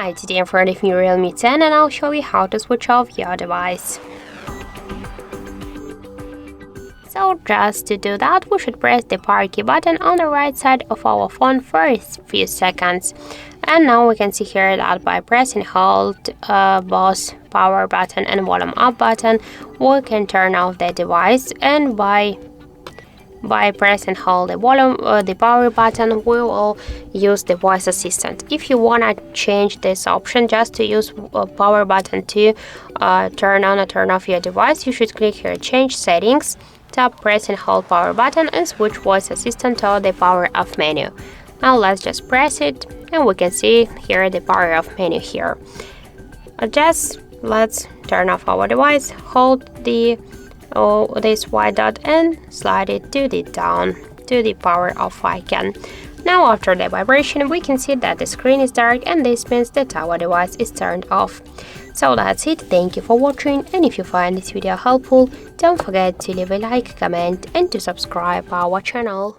Hi, today I'm in front of me Realme 10 and I'll show you how to switch off your device. So just to do that, we should press the power key button on the right side of our phone for a few seconds. And now we can see here that by pressing hold both power button and volume up button, we can turn off the device, and by pressing hold the power button, we will use the voice assistant. If you wanna change this option just to use power button to turn on or turn off your device, you should click here change settings, tap press and hold power button and switch voice assistant to the power off menu. Now let's just press it and we can see here the power off menu here. Let's turn off our device, hold this white dot and slide it to the down to the power off icon. Now after the vibration we can see that the screen is dark, and this means that our device is turned off. So that's it, thank you for watching, and if you find this video helpful, don't forget to leave a like, comment and to subscribe our channel.